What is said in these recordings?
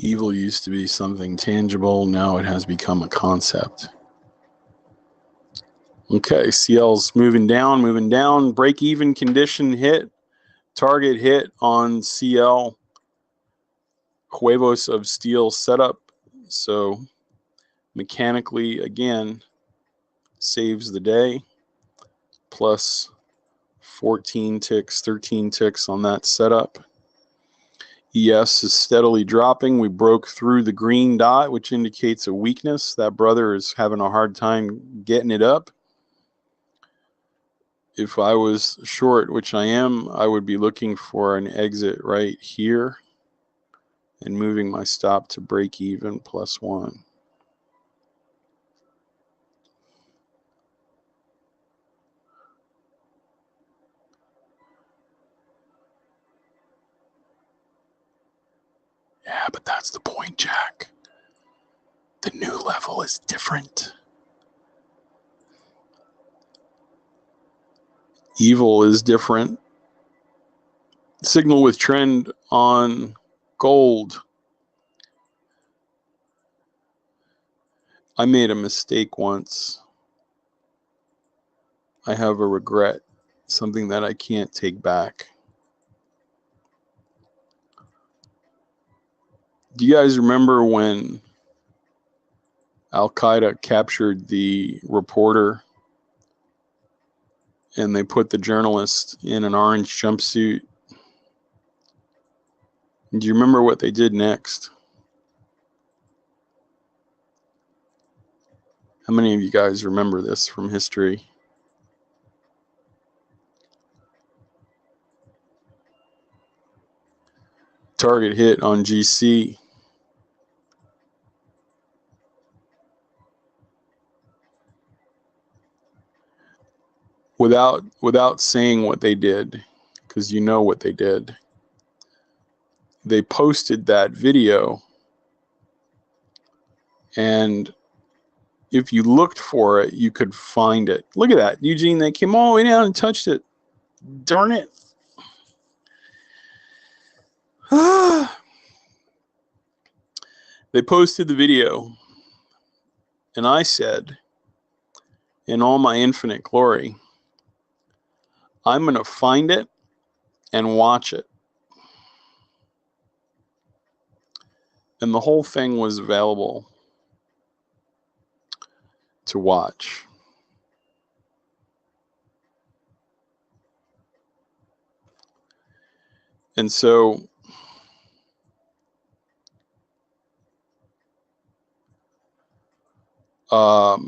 Evil used to be something tangible. Now it has become a concept. Okay, CL's moving down. Break-even condition hit. Target hit on CL. Huevos of steel setup. So mechanically, again, saves the day. Plus 14 ticks, 13 ticks on that setup. ES is steadily dropping. We broke through the green dot, which indicates a weakness. That brother is having a hard time getting it up. If I was short, which I am, I would be looking for an exit right here and moving my stop to break even +1. Yeah, but that's the point, Jack. The new level is different. Evil is different. Signal with trend on gold. I made a mistake once. I have a regret, something that I can't take back. Do you guys remember when Al-Qaeda captured the reporter and they put the journalist in an orange jumpsuit? Do you remember what they did next? How many of you guys remember this from history? Target hit on GC. Without saying what they did, because you know what they did. They posted that video, and if you looked for it, you could find it. Look at that, Eugene, they came all the way down and touched it. Darn it. They posted the video, and I said, in all my infinite glory, I'm going to find it and watch it. And the whole thing was available to watch. And so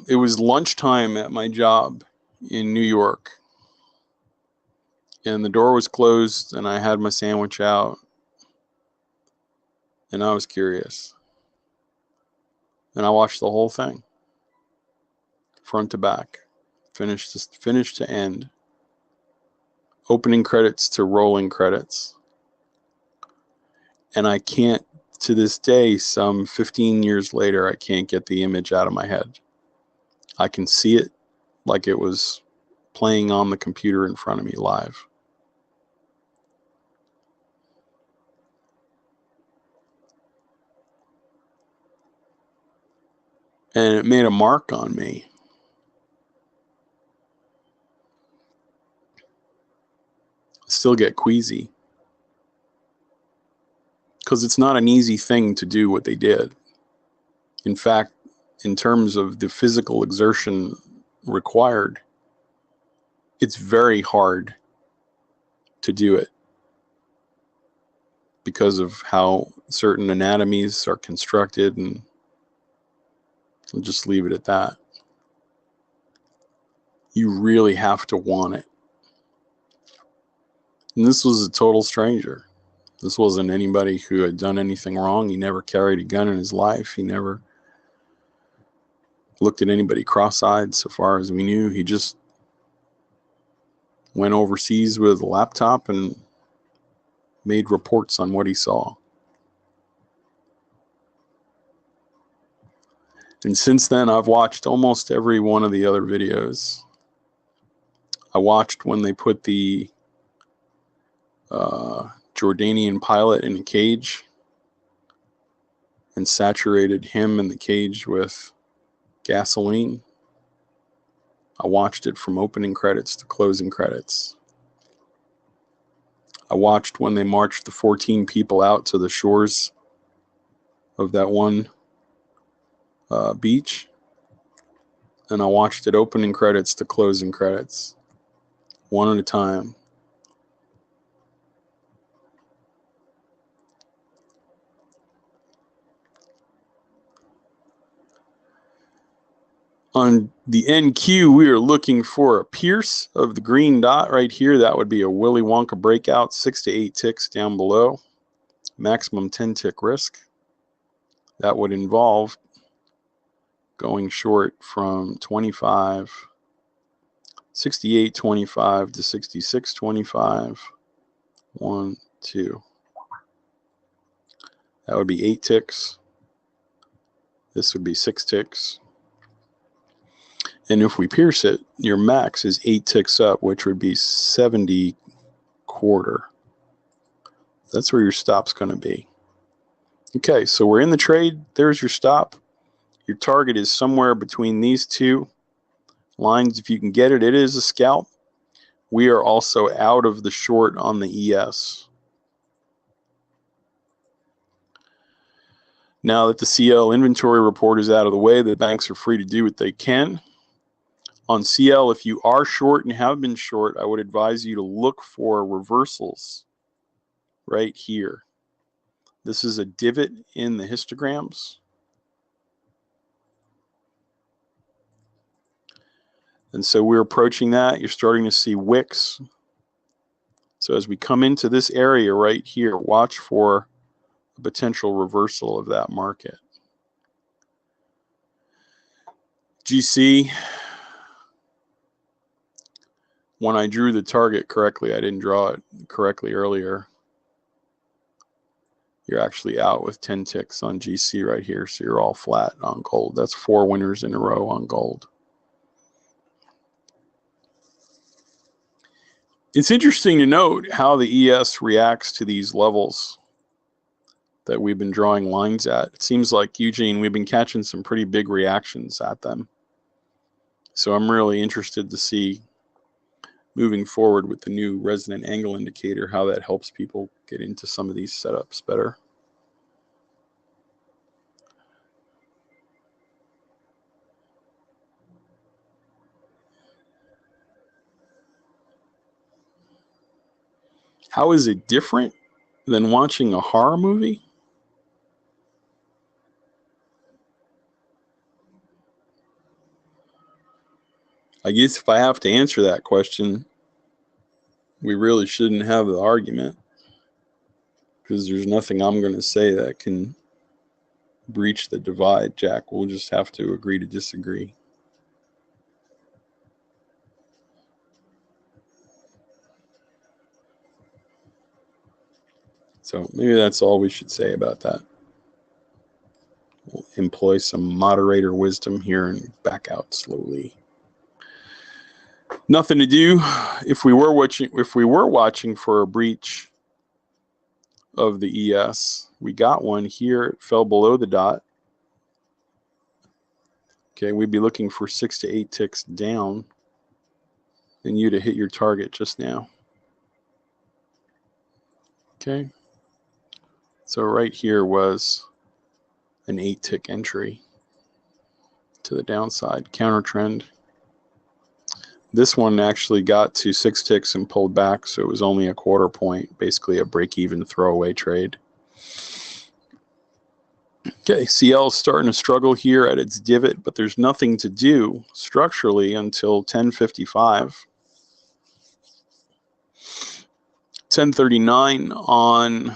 it was lunchtime at my job in New York. And the door was closed, and I had my sandwich out. And I was curious. And I watched the whole thing, front to back, finish to end. Opening credits to rolling credits. And I can't, to this day, some 15 years later, I can't get the image out of my head. I can see it like it was playing on the computer in front of me live. And it made a mark on me. I still get queasy. Because it's not an easy thing to do what they did. In fact, in terms of the physical exertion required, it's very hard to do it because of how certain anatomies are constructed, and I'll just leave it at that. You really have to want it. And this was a total stranger. This wasn't anybody who had done anything wrong. He never carried a gun in his life. He never looked at anybody cross-eyed, so far as we knew. He just went overseas with a laptop and made reports on what he saw. And since then, I've watched almost every one of the other videos. I watched when they put the Jordanian pilot in a cage. and saturated him and the cage with gasoline. I watched it from opening credits to closing credits. I watched when they marched the 14 people out to the shores of that one beach. And I watched it opening credits to closing credits, one at a time. On the NQ, we are looking for a pierce of the green dot right here. That would be a Willy Wonka breakout, 6 to 8 ticks down below, maximum 10 tick risk. That would involve going short from 68.25 to 66.25. 1, 2. That would be 8 ticks. This would be 6 ticks. And if we pierce it, your max is 8 ticks up, which would be 70 quarter. That's where your stop's going to be. Okay, so we're in the trade. There's your stop. Your target is somewhere between these two lines. If you can get it, it is a scalp. We are also out of the short on the ES. Now that the CL inventory report is out of the way, the banks are free to do what they can. On CL, if you are short and have been short, I would advise you to look for reversals right here. This is a divot in the histograms. And so we're approaching that. You're starting to see wicks. So as we come into this area right here, watch for a potential reversal of that market. GC, when I drew the target correctly, I didn't draw it correctly earlier. You're actually out with 10 ticks on GC right here, so you're all flat on gold. That's 4 winners in a row on gold. It's interesting to note how the ES reacts to these levels that we've been drawing lines at. It seems like, Eugene, we've been catching some pretty big reactions at them. So I'm really interested to see, moving forward with the new resonant angle indicator, how that helps people get into some of these setups better. How is it different than watching a horror movie? I guess if I have to answer that question, we really shouldn't have the argument, because there's nothing I'm going to say that can breach the divide, Jack. We'll just have to agree to disagree. So maybe that's all we should say about that. We'll employ some moderator wisdom here and back out slowly. Nothing to do. If we were watching for a breach of the ES, we got one here. It fell below the dot. Okay, we'd be looking for 6 to 8 ticks down, and you to hit your target just now. Okay, so right here was an 8-tick entry to the downside, counter trend. This one actually got to 6 ticks and pulled back, so it was only a quarter point, basically a break-even throwaway trade. Okay, CL is starting to struggle here at its divot, but there's nothing to do structurally until 10:55. 10:39 on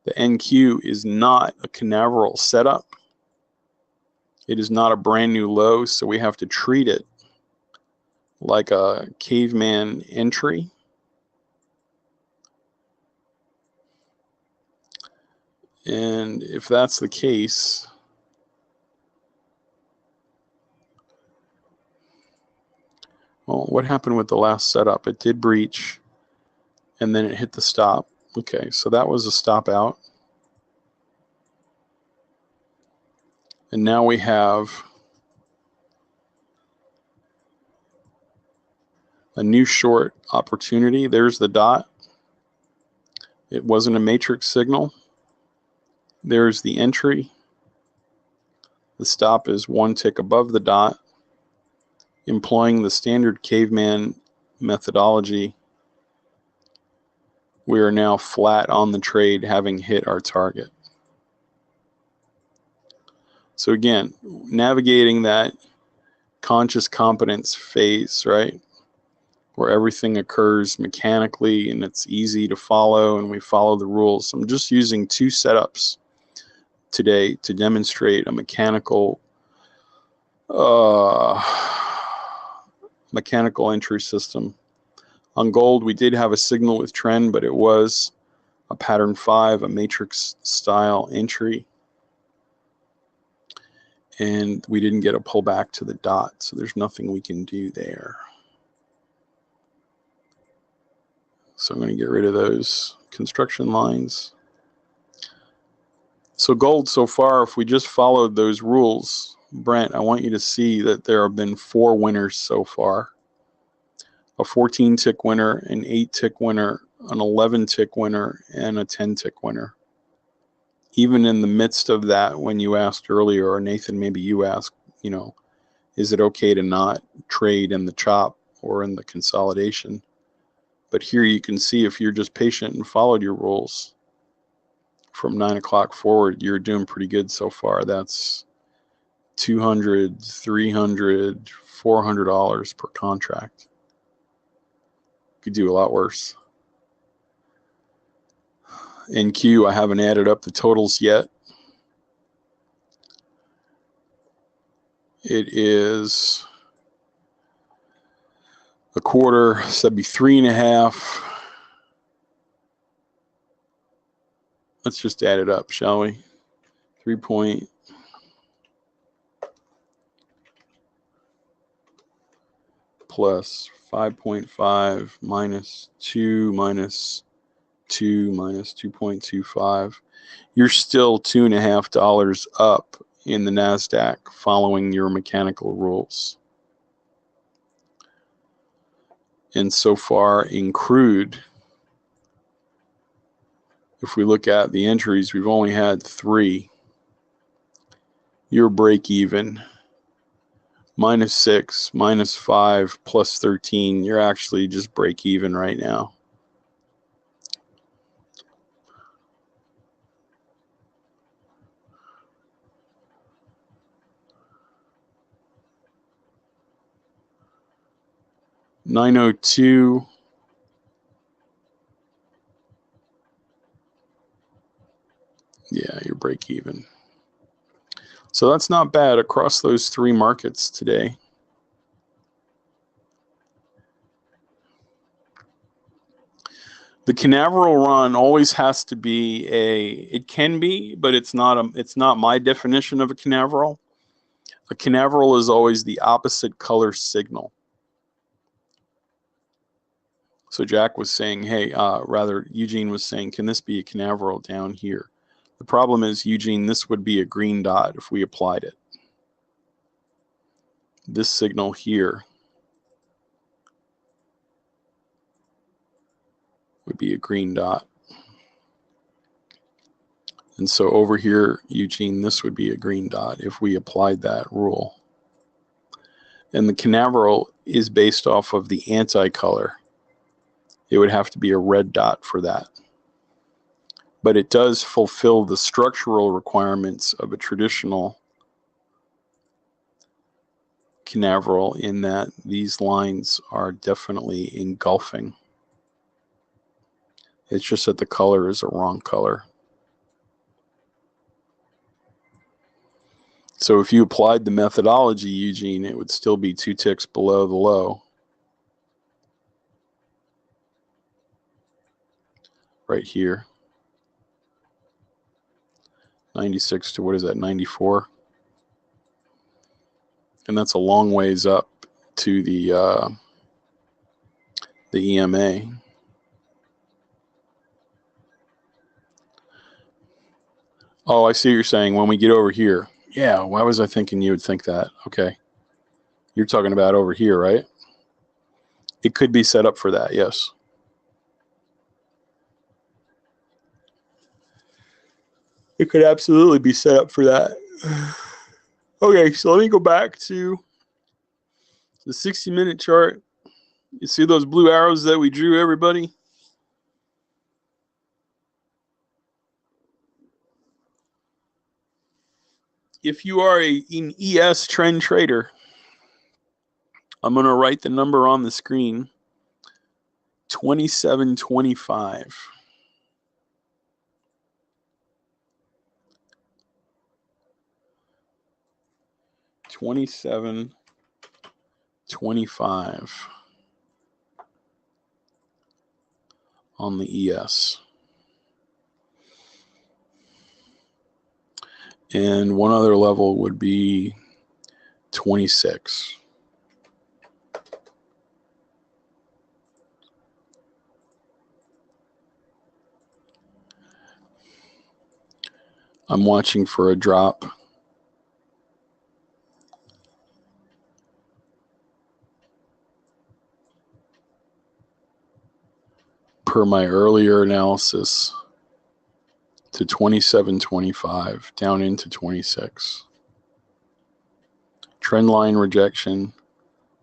the NQ is not a Canaveral setup. It is not a brand new low, so we have to treat it like a caveman entry. And if that's the case, well, what happened with the last setup? It did breach, and then it hit the stop. Okay, so that was a stop out. And now we have a new short opportunity. There's the dot. It wasn't a matrix signal. There's the entry. The stop is 1 tick above the dot. Employing the standard caveman methodology, we are now flat on the trade, having hit our target. So again, navigating that conscious competence phase, right, where everything occurs mechanically and it's easy to follow and we follow the rules. I'm just using 2 setups today to demonstrate a mechanical entry system. On gold, we did have a signal with trend, but it was a pattern 5, a matrix style entry. And we didn't get a pullback to the dot, so there's nothing we can do there. So I'm going to get rid of those construction lines. So gold so far, if we just followed those rules, Brent, I want you to see that there have been 4 winners so far. A 14-tick winner, an 8-tick winner, an 11-tick winner, and a 10-tick winner. Even in the midst of that, when you asked earlier, or Nathan, maybe you asked, you know, is it okay to not trade in the chop or in the consolidation? But here you can see if you're just patient and followed your rules from 9 o'clock forward, you're doing pretty good so far. That's $200, $300, $400 per contract. Could do a lot worse. In Q, I haven't added up the totals yet. It is a quarter, so that'd be 3.5. Let's just add it up, shall we? 3 point plus 5.5 minus 2 minus 2 minus 2.25. You're still $2.50 up in the NASDAQ following your mechanical rules. And so far in crude, if we look at the entries, we've only had 3. Your break even, -6, -5, plus 13. You're actually just break even right now. $902. Yeah, you're break even. So that's not bad across those 3 markets today. The Canaveral run always has to be it can be, but it's not my definition of a Canaveral. A Canaveral is always the opposite color signal. So Jack was saying, hey, rather Eugene was saying, can this be a Canaveral down here? The problem is, Eugene, this would be a green dot if we applied it. This signal here would be a green dot. And so over here, Eugene, this would be a green dot if we applied that rule. And the Canaveral is based off of the anti-color. It would have to be a red dot for that. But it does fulfill the structural requirements of a traditional Canaveral in that these lines are definitely engulfing. It's just that the color is a wrong color. So if you applied the methodology, Eugene, it would still be 2 ticks below the low. Right here. 96 to, what is that, 94? And that's a long ways up to the EMA. Oh, I see what you're saying. When we get over here, Yeah, why was I thinking you would think that? Okay. You're talking about over here, right? It could be set up for that, yes. It could absolutely be set up for that. Okay, so let me go back to the 60-minute chart. You see those blue arrows that we drew, everybody? If you are an ES trend trader, I'm going to write the number on the screen, 2725. 2725 on the ES. And one other level would be 26. I'm watching for a drop. Per my earlier analysis, to 27.25 down into 26. Trend line rejection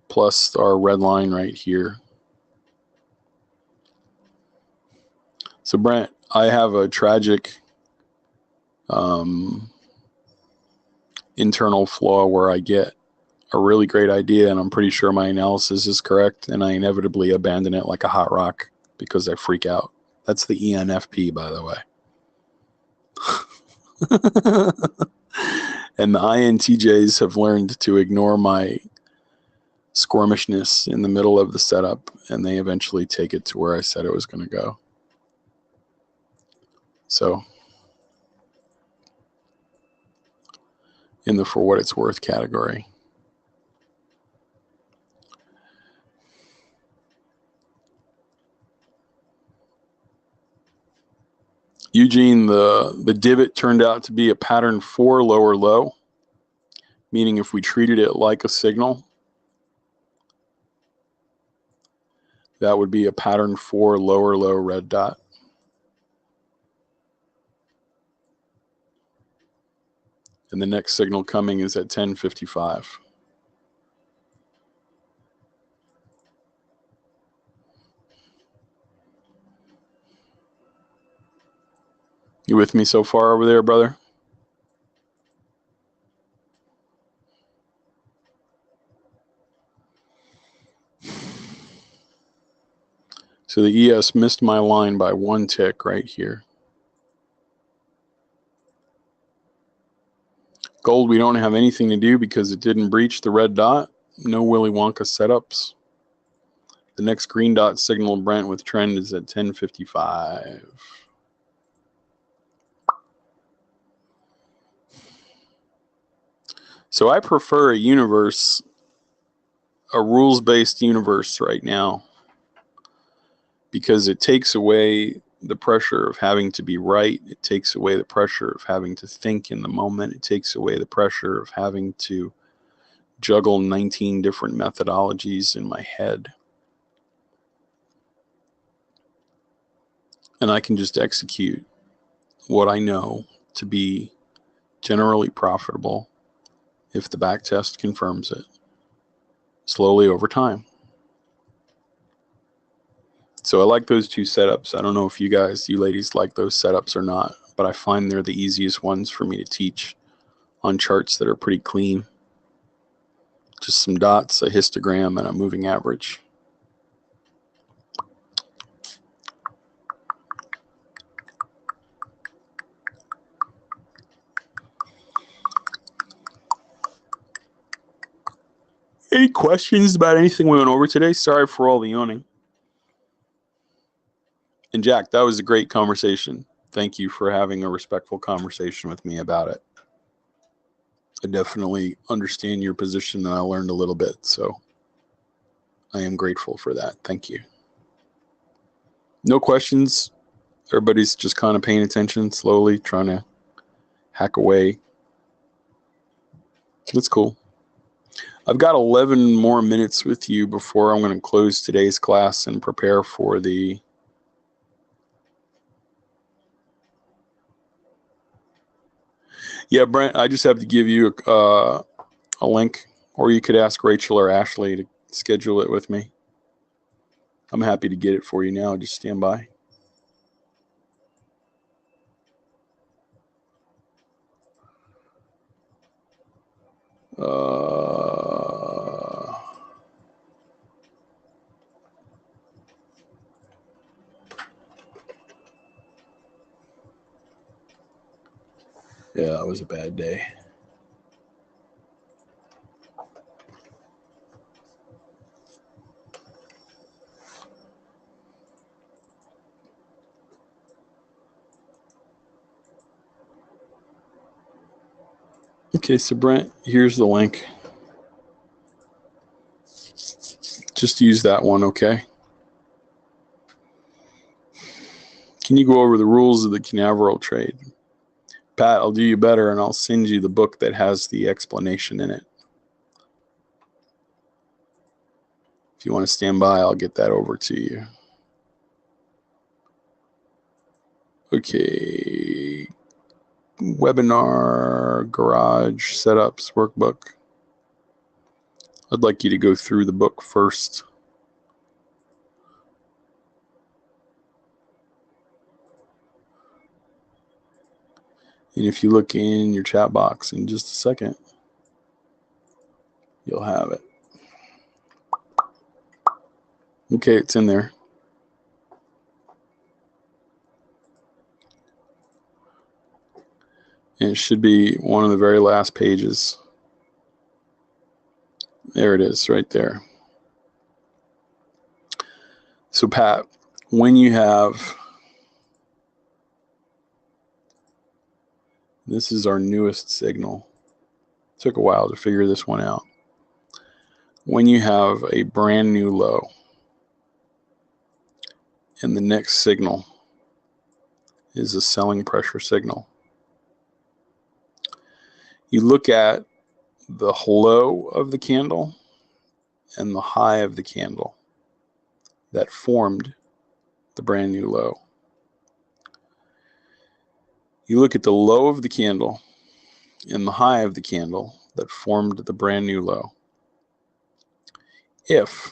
plus our red line right here. So Brent, I have a tragic internal flaw where I get a really great idea and I'm pretty sure my analysis is correct and I inevitably abandon it like a hot rock because I freak out. That's the ENFP, by the way. And the INTJs have learned to ignore my squirmishness in the middle of the setup, and they eventually take it to where I said it was going to go. So, in the for what it's worth category. Eugene, the divot turned out to be a pattern 4 lower low, meaning if we treated it like a signal, that would be a pattern 4 lower low red dot. And the next signal coming is at 10:55. You with me so far over there, brother? So the ES missed my line by 1 tick right here. Gold, we don't have anything to do because it didn't breach the red dot. No Willy Wonka setups. The next green dot signal, Brent, with trend is at 10:55. So I prefer a universe, a rules-based universe right now, because it takes away the pressure of having to be right. It takes away the pressure of having to think in the moment. It takes away the pressure of having to juggle 19 different methodologies in my head. And I can just execute what I know to be generally profitable if the back test confirms it, slowly over time. So I like those two setups. I don't know if you guys, you ladies, like those setups or not, but I find they're the easiest ones for me to teach on charts that are pretty clean. Just some dots, a histogram, and a moving average. Any questions about anything we went over today? Sorry for all the yawning. And Jack, that was a great conversation. Thank you for having a respectful conversation with me about it. I definitely understand your position and I learned a little bit, so I am grateful for that. Thank you. No questions. Everybody's just kind of paying attention, slowly trying to hack away. That's cool. I've got 11 more minutes with you before I'm going to close today's class and prepare for the Brent, I just have to give you a link, or you could ask Rachel or Ashley to schedule it with me. I'm happy to get it for you now. Just stand by. Yeah, it was a bad day. Okay, so Brent, here's the link. Just use that one, okay? Can you go over the rules of the Canaveral trade? Pat, I'll do you better, and I'll send you the book that has the explanation in it. If you want to stand by, I'll get that over to you. Okay. Webinar Garage Setups Workbook. I'd like you to go through the book first. And if you look in your chat box in just a second, you'll have it. Okay, it's in there. And it should be one of the very last pages. There it is, right there. So Pat, when you have, this is our newest signal. It took a while to figure this one out. When you have a brand new low, and the next signal is a selling pressure signal, you look at the low of the candle and the high of the candle that formed the brand new low. You look at the low of the candle and the high of the candle that formed the brand new low. If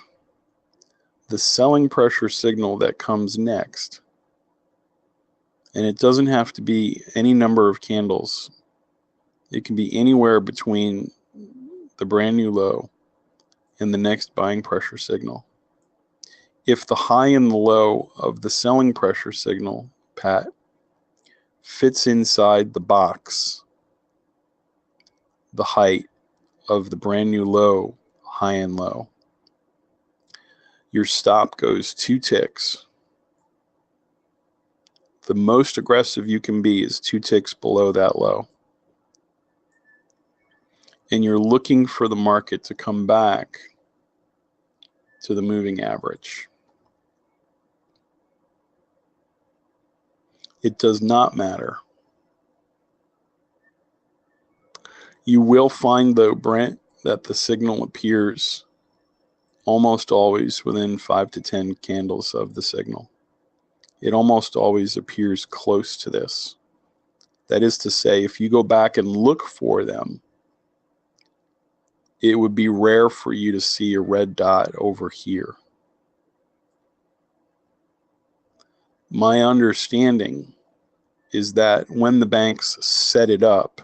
the selling pressure signal that comes next, and it doesn't have to be any number of candles, it can be anywhere between the brand new low and the next buying pressure signal. If the high and the low of the selling pressure signal, Pat, fits inside the box, the height of the brand new low, high and low, your stop goes 2 ticks. The most aggressive you can be is 2 ticks below that low. And you're looking for the market to come back to the moving average. It does not matter. You will find, though, Brent, that the signal appears almost always within 5 to 10 candles of the signal. It almost always appears close to this. That is to say, if you go back and look for them, it would be rare for you to see a red dot over here. My understanding is that when the banks set it up,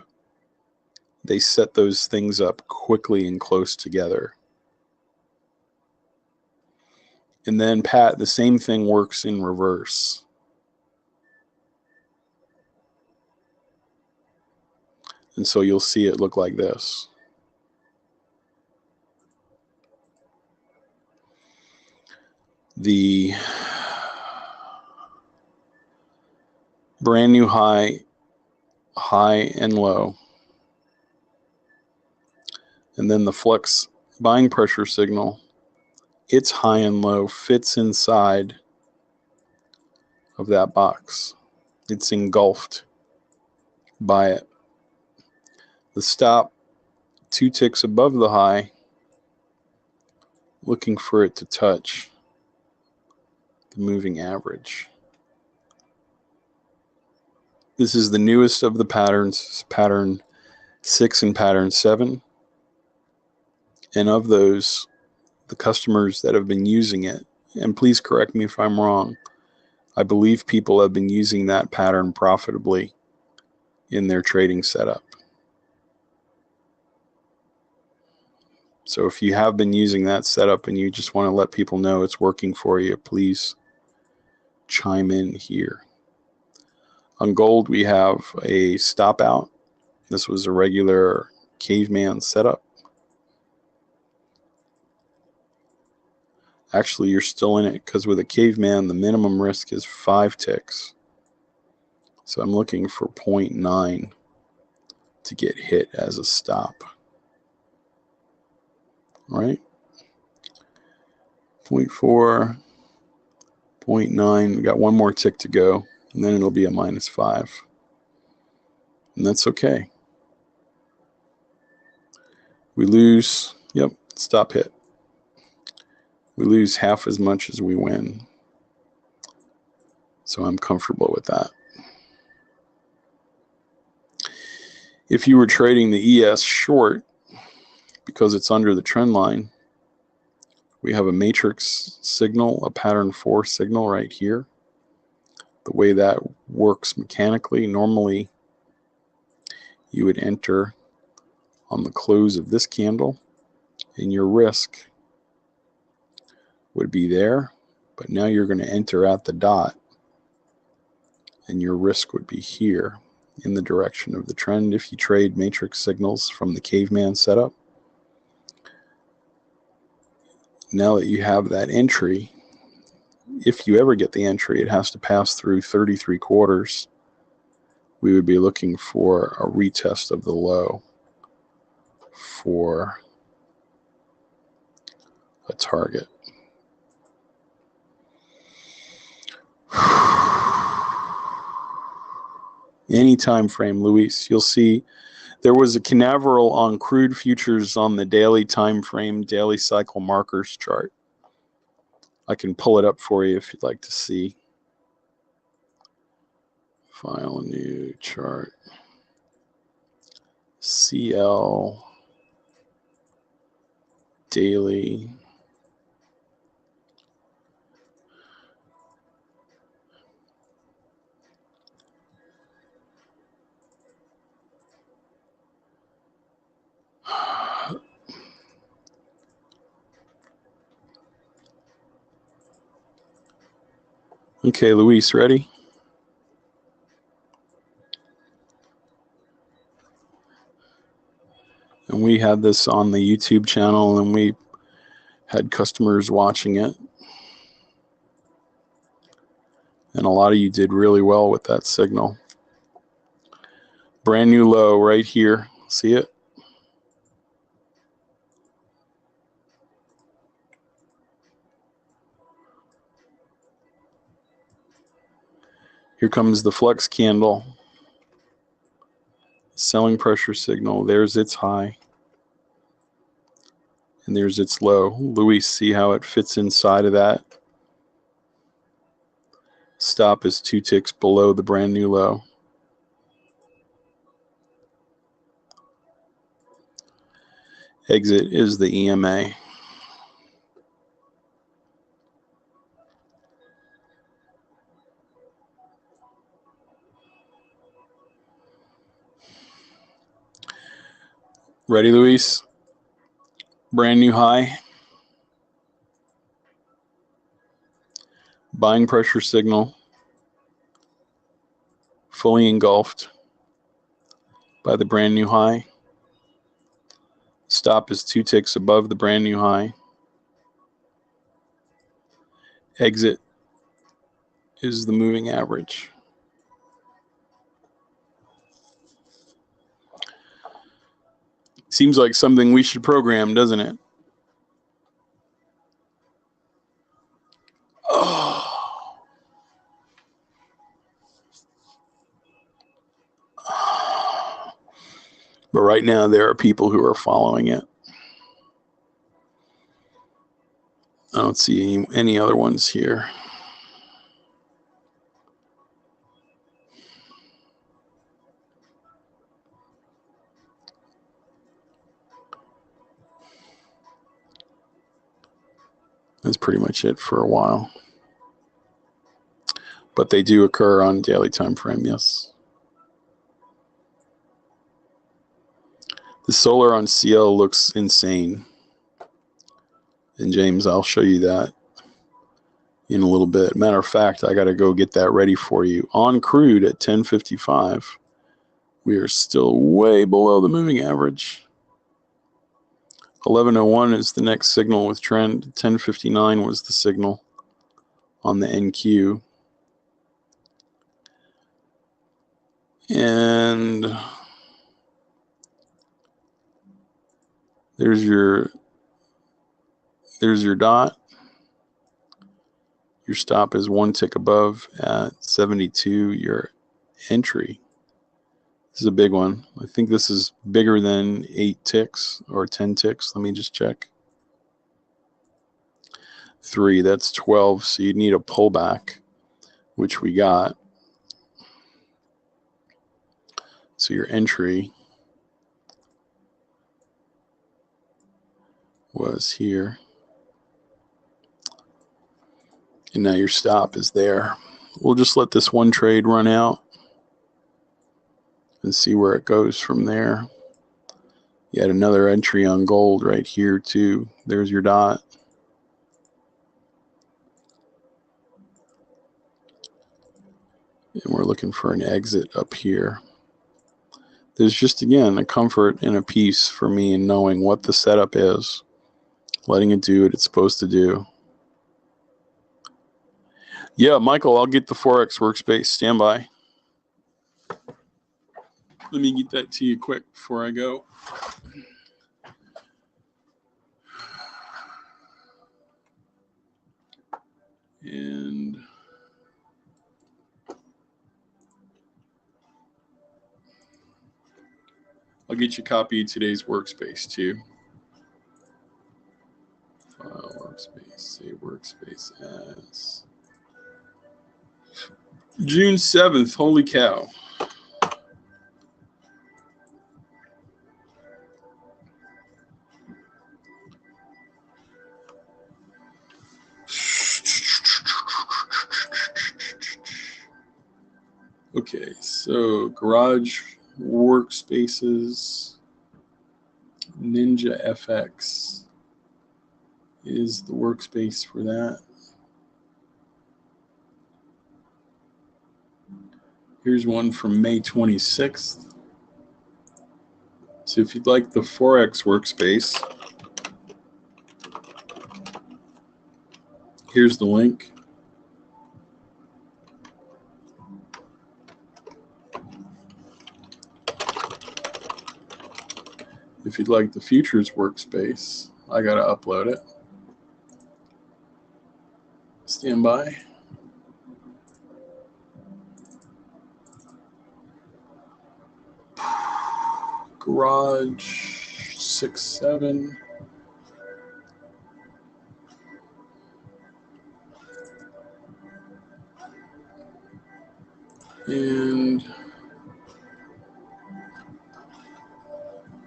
they set those things up quickly and close together. And then, Pat, the same thing works in reverse. And so you'll see it look like this. The brand new high and low, and then the flux buying pressure signal, its high and low fits inside of that box. It's engulfed by it. The stop 2 ticks above the high, looking for it to touch the moving average. This is the newest of the patterns, pattern 6 and pattern 7. And of those, the customers that have been using it, and please correct me if I'm wrong, I believe people have been using that pattern profitably in their trading setup. So if you have been using that setup and you just want to let people know it's working for you, please chime in here. On gold, we have a stop out. This was a regular caveman setup. Actually, you're still in it because with a caveman, the minimum risk is 5 ticks. So I'm looking for 0.9 to get hit as a stop. All right? 0.4, 0.9. We got one more tick to go, and then it'll be a -5. And that's okay. We lose, yep, stop hit. We lose half as much as we win. So I'm comfortable with that. If you were trading the ES short, because it's under the trend line, we have a matrix signal, a pattern 4 signal right here. The way that works mechanically, normally you would enter on the close of this candle, and your risk would be there, but now you're going to enter at the dot, and your risk would be here in the direction of the trend if you trade matrix signals from the caveman setup. Now that you have that entry, if you ever get the entry, it has to pass through 33 quarters. We would be looking for a retest of the low for a target. Any time frame, Luis, you'll see there was a Canaveral on crude futures on the daily time frame, daily cycle markers chart. I can pull it up for you if you'd like to see. File new chart. CL daily. Okay, Luis, ready? And we had this on the YouTube channel, and we had customers watching it. And a lot of you did really well with that signal. Brand new low right here. See it? Here comes the flux candle. Selling pressure signal. There's its high. And there's its low. Luis, see how it fits inside of that? Stop is 2 ticks below the brand new low. Exit is the EMA. Ready, Luis? Brand new high. Buying pressure signal. Fully engulfed by the brand new high. Stop is 2 ticks above the brand new high. Exit is the moving average. Seems like something we should program, doesn't it? Oh. But right now there are people who are following it. I don't see any other ones here. That's pretty much it for a while. But they do occur on daily time frame, yes. The solar on CL looks insane. And James, I'll show you that in a little bit. Matter of fact, I got to go get that ready for you. On crude at 1055, we are still way below the moving average. 1101 is the next signal with trend. 1059 was the signal on the NQ. And there's your dot. Your stop is one tick above at 72. Your entry. This is a big one. I think this is bigger than 8 ticks or 10 ticks. Let me just check. 3, that's 12. So you'd need a pullback, which we got. So your entry was here. And now your stop is there. We'll just let this one trade run out and see where it goes from there. You had another entry on gold right here too. There's your dot. And we're looking for an exit up here. There's just, again, a comfort and a peace for me in knowing what the setup is, letting it do what it's supposed to do. Yeah, Michael, I'll get the Forex workspace. Stand by. Let me get that to you quick before I go. And I'll get you a copy of today's workspace too. File workspace, save workspace as June 7th. Holy cow. Okay, so Garage Workspaces, Ninja FX is the workspace for that. Here's one from May 26th. So if you'd like the Forex workspace, here's the link. If you'd like the futures workspace, I gotta upload it. Stand by. Garage 67. And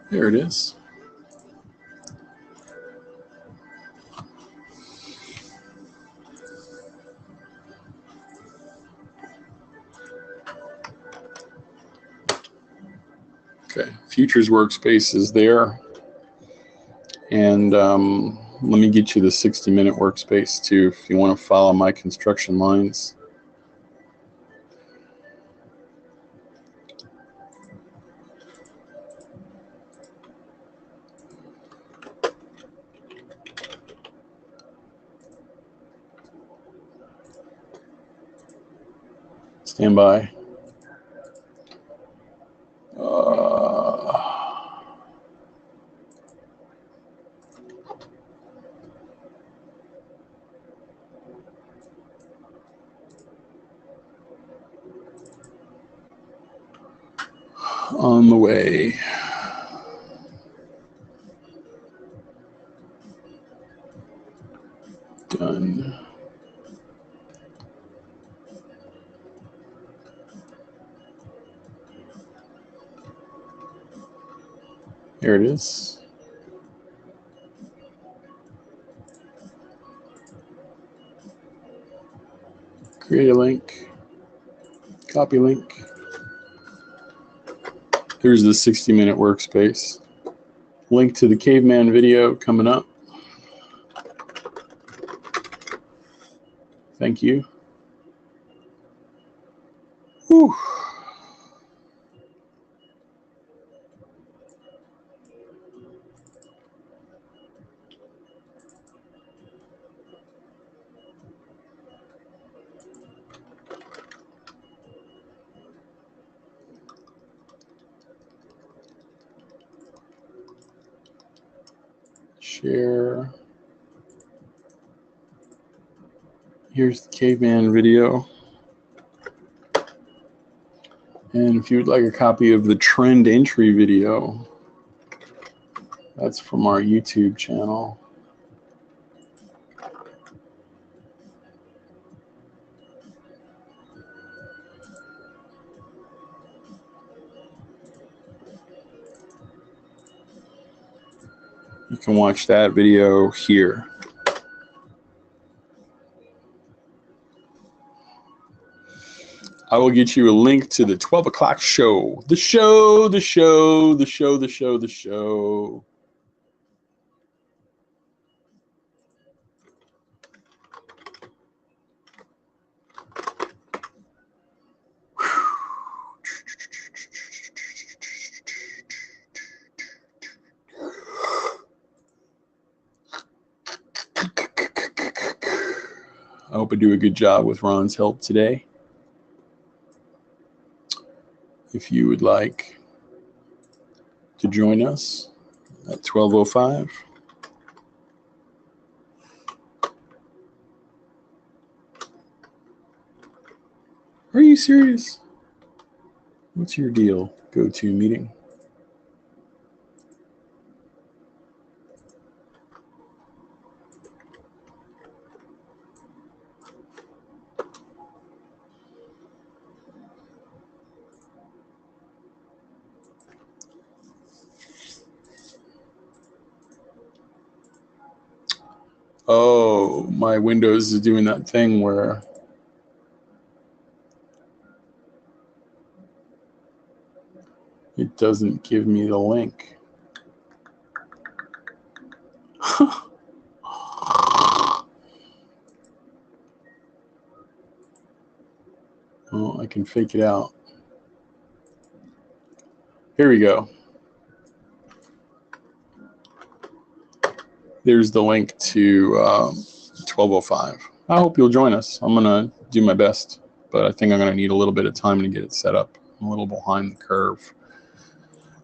there it is. Okay, futures workspace is there. And let me get you the 60-minute workspace too if you want to follow my construction lines. Stand by. On the way. Here it is. Create a link. Copy link. Here's the 60-minute workspace. Link to the caveman video coming up. Thank you. Whew. Share. Here's the caveman video. And if you would like a copy of the trend entry video, that's from our YouTube channel. You can watch that video here. I will get you a link to the 12 o'clock show. The show. I hope I do a good job with Ron's help today. If you would like to join us at 12:05. Are you serious? What's your deal? Go-to meeting. Oh, my Windows is doing that thing where it doesn't give me the link. Well, I can fake it out. Here we go. There's the link to 12:05. I hope you'll join us. I'm going to do my best, but I think I'm going to need a little bit of time to get it set up. I'm a little behind the curve.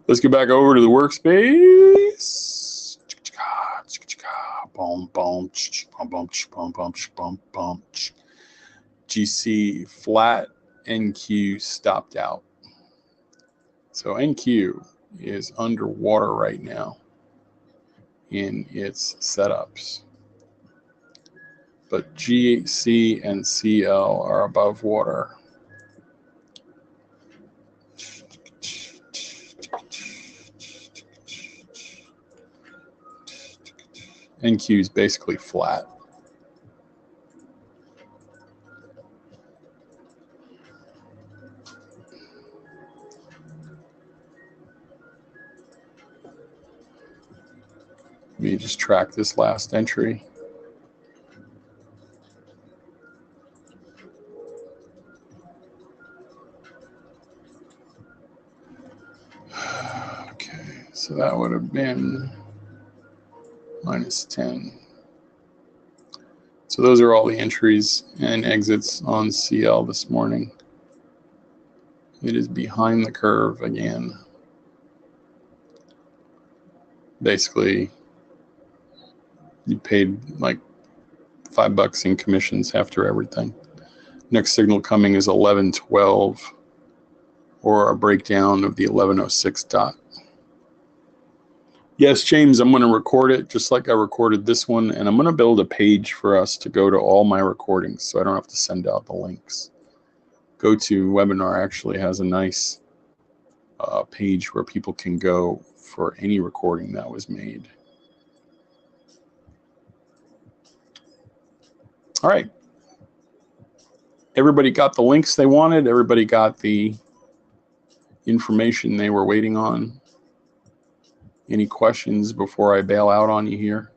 Let's get back over to the workspace. GC flat, NQ stopped out. So NQ is underwater right now in its setups. But GC and CL are above water. NQ is basically flat. Let me just track this last entry. Okay, so that would have been -10. So those are all the entries and exits on CL this morning. It is behind the curve again. Basically, you paid like $5 in commissions after everything. Next signal coming is 11:12, or a breakdown of the 11:06 dot. Yes, James, I'm going to record it just like I recorded this one, and I'm going to build a page for us to go to all my recordings so I don't have to send out the links. GoToWebinar actually has a nice page where people can go for any recording that was made. All right. Everybody got the links they wanted. Everybody got the information they were waiting on. Any questions before I bail out on you here?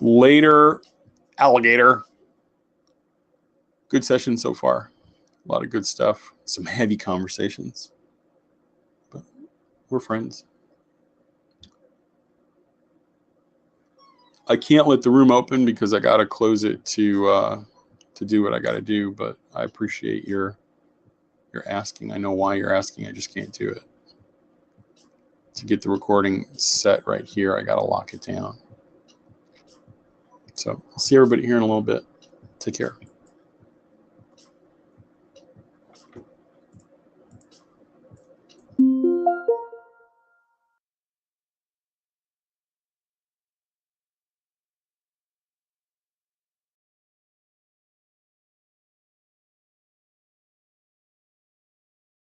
Later, alligator. Good session so far. A lot of good stuff. Some heavy conversations. But we're friends. I can't let the room open because I got to close it to do what I got to do, but I appreciate your asking. I know why you're asking. I just can't do it. To get the recording set right here, I got to lock it down. So I'll see everybody here in a little bit. Take care.